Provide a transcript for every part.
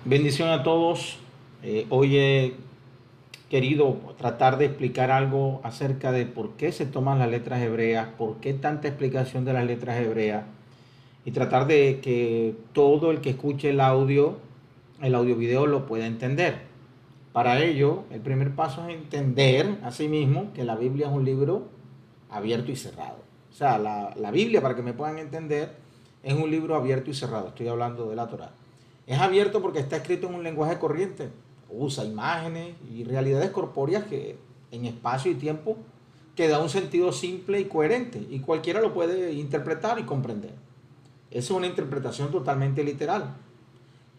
Bendición a todos. Hoy he querido tratar de explicar algo acerca de por qué se toman las letras hebreas, por qué tanta explicación de las letras hebreas y tratar de que todo el que escuche el audio video lo pueda entender. Para ello, el primer paso es entender asimismo que la Biblia es un libro abierto y cerrado. O sea, la Biblia, para que me puedan entender, es un libro abierto y cerrado. Estoy hablando de la Torá. Es abierto porque está escrito en un lenguaje corriente. Usa imágenes y realidades corpóreas que en espacio y tiempo que da un sentido simple y coherente y cualquiera lo puede interpretar y comprender. Esa es una interpretación totalmente literal.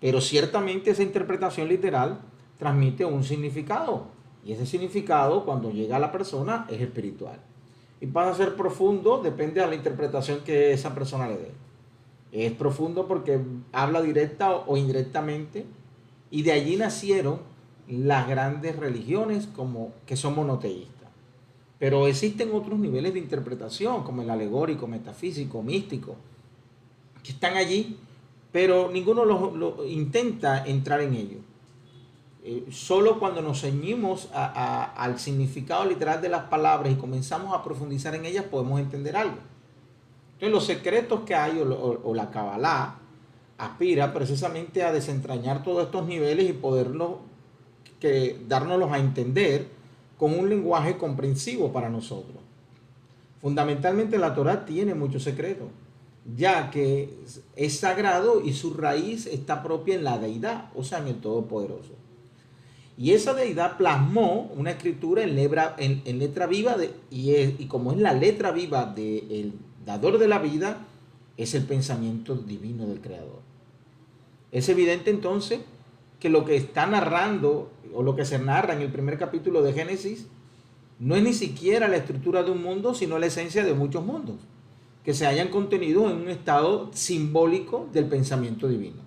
Pero ciertamente esa interpretación literal transmite un significado. Y ese significado, cuando llega a la persona, es espiritual. Y pasa a ser profundo, depende de la interpretación que esa persona le dé. Es profundo porque habla directa o indirectamente. Y de allí nacieron las grandes religiones como que son monoteístas. Pero existen otros niveles de interpretación, como el alegórico, metafísico, místico, que están allí, pero ninguno lo intenta entrar en ello. Solo cuando nos ceñimos al significado literal de las palabras y comenzamos a profundizar en ellas podemos entender algo. Entonces los secretos que hay o la Kabbalah aspira precisamente a desentrañar todos estos niveles y dárnoslos a entender con un lenguaje comprensivo para nosotros. Fundamentalmente la Torah tiene muchos secretos, ya que es sagrado y su raíz está propia en la deidad, o sea, en el Todopoderoso. Y esa deidad plasmó una escritura en letra viva, y como es la letra viva del dador de la vida, es el pensamiento divino del Creador. Es evidente entonces que lo que está narrando, o lo que se narra en el primer capítulo de Génesis, no es ni siquiera la estructura de un mundo, sino la esencia de muchos mundos, que se hayan contenido en un estado simbólico del pensamiento divino.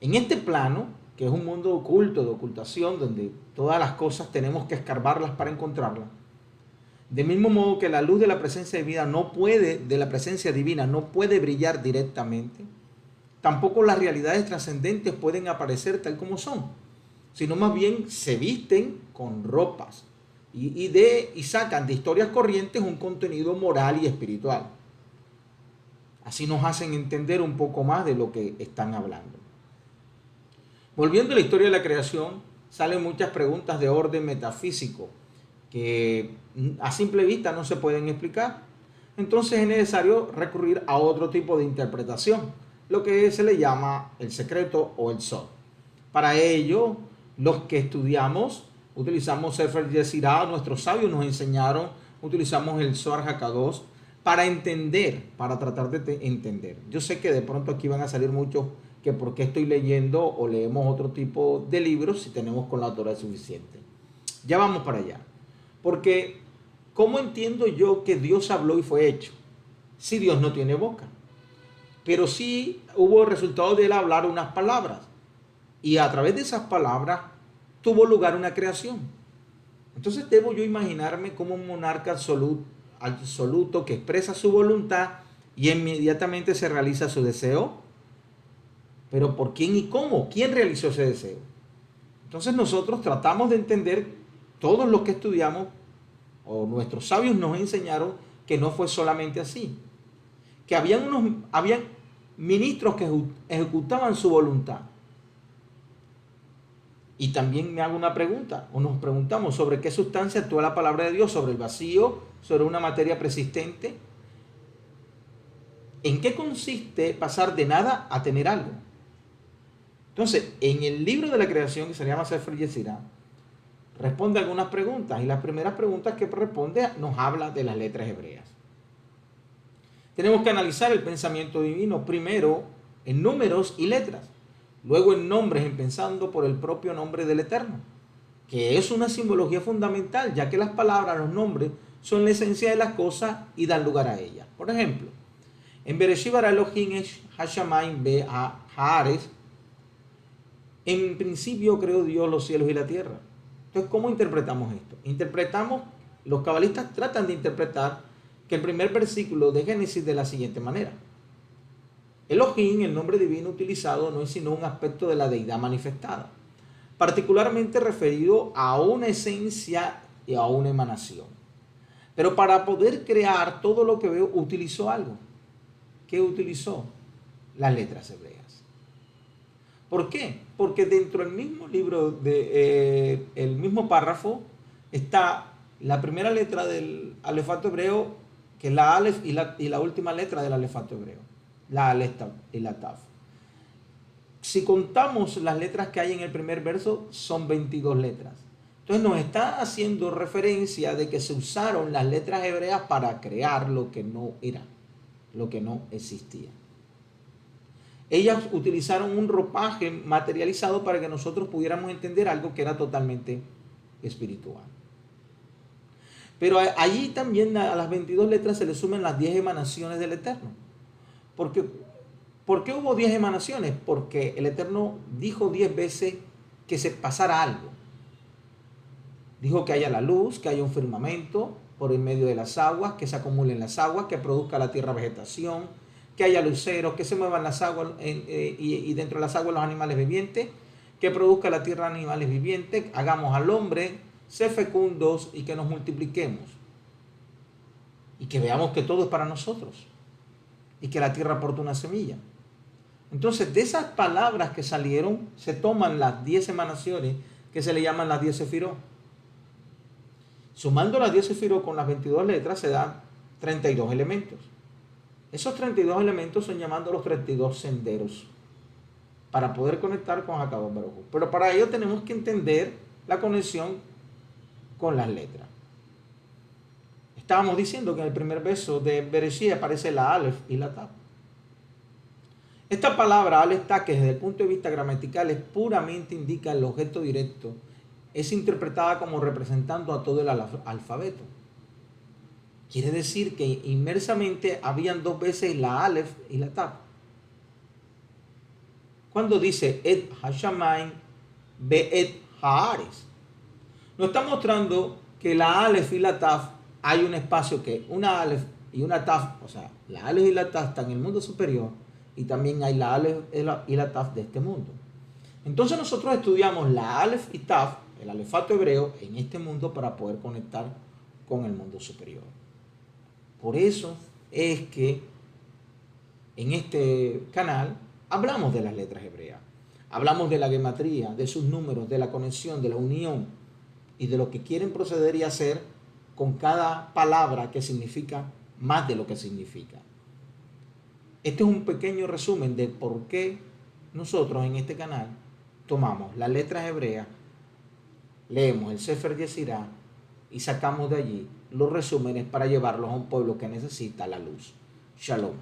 En este plano, que es un mundo oculto, de ocultación, donde todas las cosas tenemos que escarbarlas para encontrarlas, de mismo modo que la luz de la presencia divina no puede brillar directamente, tampoco las realidades trascendentes pueden aparecer tal como son, sino más bien se visten con ropas y sacan de historias corrientes un contenido moral y espiritual. Así nos hacen entender un poco más de lo que están hablando. Volviendo a la historia de la creación, salen muchas preguntas de orden metafísico que a simple vista no se pueden explicar. Entonces es necesario recurrir a otro tipo de interpretación, lo que se le llama el secreto o el Sod. Para ello, los que estudiamos, utilizamos Sefer Yetzirah, nuestros sabios nos enseñaron, utilizamos el Zohar HaKadosh para entender, para tratar de entender. Yo sé que de pronto aquí van a salir muchos que por qué estoy leyendo o leemos otro tipo de libros si tenemos con la Torah suficiente. Ya vamos para allá. Porque, ¿cómo entiendo yo que Dios habló y fue hecho? Si Dios no tiene boca. Pero sí hubo resultado de él hablar unas palabras. Y a través de esas palabras tuvo lugar una creación. Entonces debo yo imaginarme como un monarca absoluto que expresa su voluntad y inmediatamente se realiza su deseo. Pero ¿por quién y cómo? ¿Quién realizó ese deseo? Entonces nosotros tratamos de entender, todos los que estudiamos, o nuestros sabios nos enseñaron que no fue solamente así. Que habían ministros que ejecutaban su voluntad. Y también me hago una pregunta, o nos preguntamos sobre qué sustancia actúa la palabra de Dios, sobre el vacío, sobre una materia persistente. ¿En qué consiste pasar de nada a tener algo? Entonces, en el libro de la creación, que se llama Sefer Yetzirah, responde algunas preguntas, y las primeras preguntas que responde nos habla de las letras hebreas. Tenemos que analizar el pensamiento divino primero en números y letras, luego en nombres, empezando por el propio nombre del Eterno, que es una simbología fundamental, ya que las palabras, los nombres, son la esencia de las cosas y dan lugar a ellas. Por ejemplo, en Bereshit bara Elohim hashamayim haaretz, en principio creó Dios los cielos y la tierra. Entonces, ¿cómo interpretamos esto? Los cabalistas tratan de interpretar que el primer versículo de Génesis de la siguiente manera. Elohim, el nombre divino utilizado, no es sino un aspecto de la deidad manifestada, particularmente referido a una esencia y a una emanación. Pero para poder crear todo lo que veo, utilizó algo. ¿Qué utilizó? Las letras hebreas. ¿Por qué? Porque dentro del mismo libro, el mismo párrafo, está la primera letra del alefato hebreo, que es la Aleph, y la última letra del alefato hebreo, la Aleph y la Taf. Si contamos las letras que hay en el primer verso, son 22 letras. Entonces nos está haciendo referencia de que se usaron las letras hebreas para crear lo que no era, lo que no existía. Ellas utilizaron un ropaje materializado para que nosotros pudiéramos entender algo que era totalmente espiritual. Pero allí también a las 22 letras se le suman las 10 emanaciones del Eterno. ¿Por qué hubo 10 emanaciones? Porque el Eterno dijo 10 veces que se pasara algo. Dijo que haya la luz, que haya un firmamento por en medio de las aguas, que se acumulen las aguas, que produzca la tierra vegetación, que haya luceros, que se muevan las aguas y dentro de las aguas los animales vivientes, que produzca la tierra animales vivientes, hagamos al hombre, ser fecundos y que nos multipliquemos. Y que veamos que todo es para nosotros. Y que la tierra aporta una semilla. Entonces, de esas palabras que salieron, se toman las 10 emanaciones que se le llaman las 10 sefirot. Sumando las 10 sefirot con las 22 letras se dan 32 elementos. Esos 32 elementos son llamados los 32 senderos para poder conectar con Akadosh Baruj Hu. Pero para ello tenemos que entender la conexión con las letras. Estábamos diciendo que en el primer verso de Bereshit aparece la Aleph y la Taf. Esta palabra Aleph Taf, que desde el punto de vista gramatical es puramente indica el objeto directo, es interpretada como representando a todo el alfabeto. Quiere decir que inmersamente habían dos veces la Aleph y la Taf. Cuando dice Et Hashamayim Be'et Haaretz, nos está mostrando que la Aleph y la Taf hay un espacio que una Aleph y una Taf, o sea, la Aleph y la Taf están en el mundo superior y también hay la Aleph y la Taf de este mundo. Entonces nosotros estudiamos la Aleph y Taf, el alefato hebreo, en este mundo para poder conectar con el mundo superior. Por eso es que en este canal hablamos de las letras hebreas, hablamos de la gematría, de sus números, de la conexión, de la unión y de lo que quieren proceder y hacer con cada palabra que significa más de lo que significa. Este es un pequeño resumen de por qué nosotros en este canal tomamos las letras hebreas, leemos el Sefer Yetzirah y sacamos de allí los resúmenes para llevarlos a un pueblo que necesita la luz. Shalom.